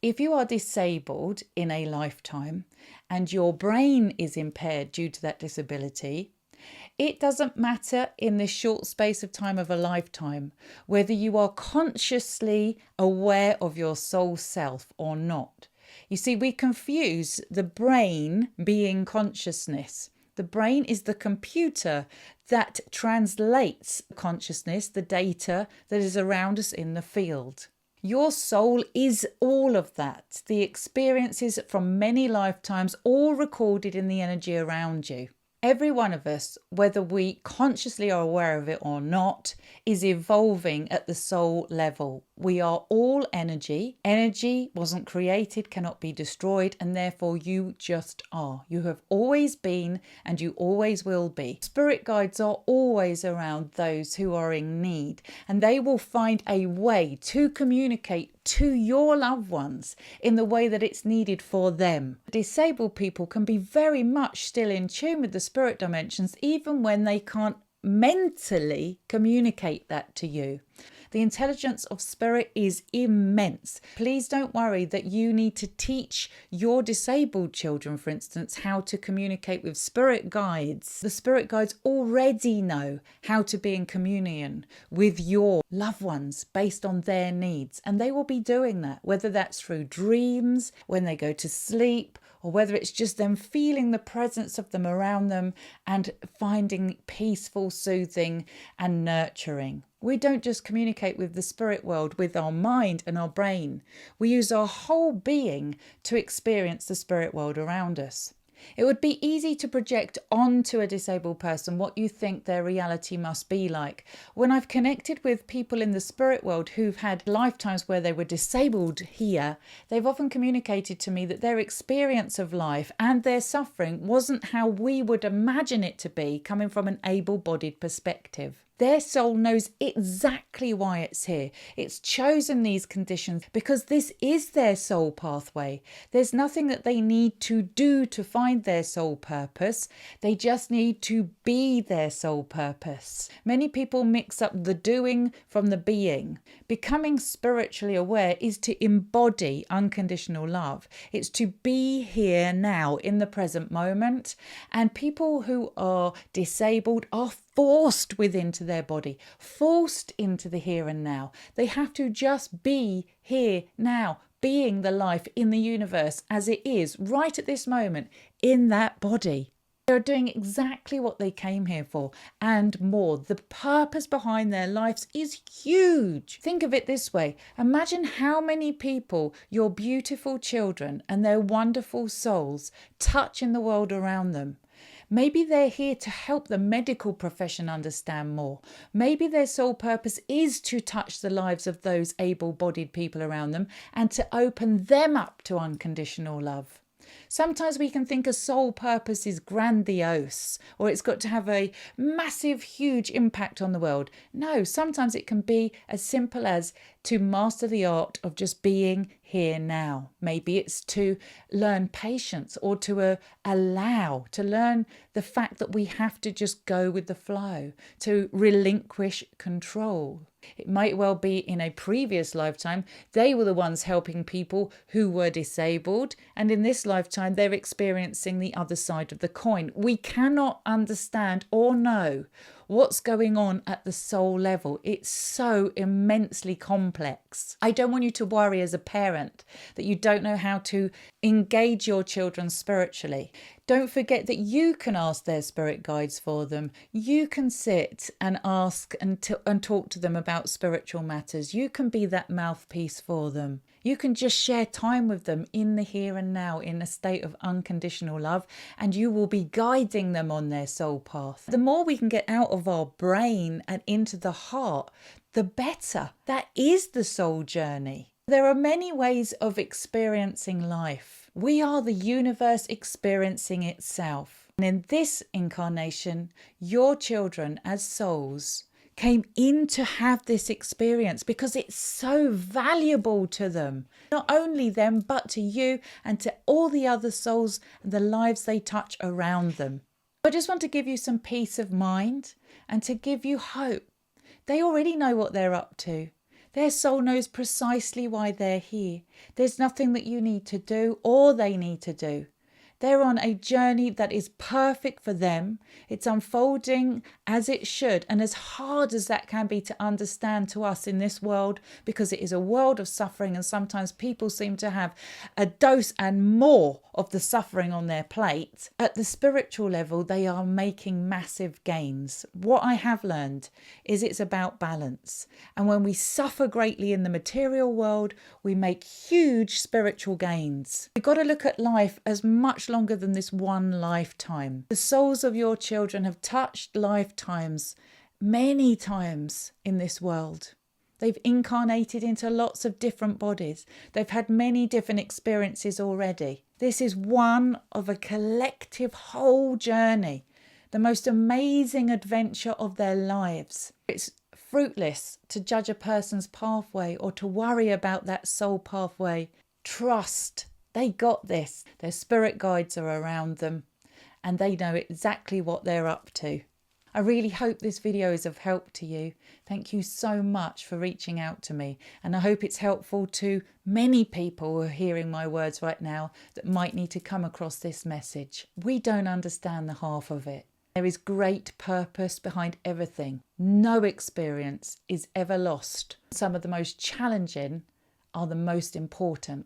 If you are disabled in a lifetime and your brain is impaired due to that disability, it doesn't matter in this short space of time of a lifetime whether you are consciously aware of your soul self or not. You see, we confuse the brain being consciousness. The brain is the computer that translates consciousness, the data that is around us in the field. Your soul is all of that, the experiences from many lifetimes, all recorded in the energy around you. Every one of us, whether we consciously are aware of it or not, is evolving at the soul level. We are all energy. Energy wasn't created, cannot be destroyed, and therefore you just are. You have always been and you always will be. Spirit guides are always around those who are in need, and they will find a way to communicate to your loved ones in the way that it's needed for them. Disabled people can be very much still in tune with the spirit dimensions, even when they can't mentally communicate that to you. The intelligence of spirit is immense. Please don't worry that you need to teach your disabled children, for instance, how to communicate with spirit guides. The spirit guides already know how to be in communion with your loved ones based on their needs, and they will be doing that, whether that's through dreams, when they go to sleep, or whether it's just them feeling the presence of them around them and finding peaceful, soothing and nurturing. We don't just communicate with the spirit world with our mind and our brain. We use our whole being to experience the spirit world around us. It would be easy to project onto a disabled person what you think their reality must be like. When I've connected with people in the spirit world who've had lifetimes where they were disabled here, they've often communicated to me that their experience of life and their suffering wasn't how we would imagine it to be, coming from an able-bodied perspective. Their soul knows exactly why it's here. It's chosen these conditions because this is their soul pathway. There's nothing that they need to do to find their soul purpose. They just need to be their soul purpose. Many people mix up the doing from the being. Becoming spiritually aware is to embody unconditional love. It's to be here now in the present moment. And people who are disabled are forced into their body, forced into the here and now. They have to just be here now, being the life in the universe as it is right at this moment in that body. They're doing exactly what they came here for and more. The purpose behind their lives is huge. Think of it this way. Imagine how many people your beautiful children and their wonderful souls touch in the world around them. Maybe they're here to help the medical profession understand more. Maybe their sole purpose is to touch the lives of those able-bodied people around them and to open them up to unconditional love. Sometimes we can think a soul purpose is grandiose or it's got to have a massive, huge impact on the world. No, sometimes it can be as simple as to master the art of just being here now. Maybe it's to learn patience or to learn the fact that we have to just go with the flow, to relinquish control. It might well be in a previous lifetime, they were the ones helping people who were disabled. And in this lifetime, they're experiencing the other side of the coin. We cannot understand or know what's going on at the soul level. It's so immensely complex. I don't want you to worry as a parent that you don't know how to engage your children spiritually. Don't forget that you can ask their spirit guides for them. You can sit and ask and talk to them about spiritual matters. You can be that mouthpiece for them. You can just share time with them in the here and now in a state of unconditional love, and you will be guiding them on their soul path. The more we can get out of our brain and into the heart, the better. That is the soul journey. There are many ways of experiencing life. We are the universe experiencing itself. And in this incarnation, your children as souls came in to have this experience because it's so valuable to them. Not only them, but to you and to all the other souls and the lives they touch around them. I just want to give you some peace of mind and to give you hope. They already know what they're up to. Their soul knows precisely why they're here. There's nothing that you need to do or they need to do. They're on a journey that is perfect for them. It's unfolding as it should, and as hard as that can be to understand to us in this world, because it is a world of suffering, and sometimes people seem to have a dose and more of the suffering on their plate. At the spiritual level, they are making massive gains. What I have learned is it's about balance. And when we suffer greatly in the material world, we make huge spiritual gains. We've got to look at life as much longer than this one lifetime. The souls of your children have touched lifetimes many times in this world. They've incarnated into lots of different bodies. They've had many different experiences already. This is one of a collective whole journey, the most amazing adventure of their lives. It's fruitless to judge a person's pathway or to worry about that soul pathway. Trust. They got this. Their spirit guides are around them and they know exactly what they're up to. I really hope this video is of help to you. Thank you so much for reaching out to me, and I hope it's helpful to many people who are hearing my words right now that might need to come across this message. We don't understand the half of it. There is great purpose behind everything. No experience is ever lost. Some of the most challenging are the most important.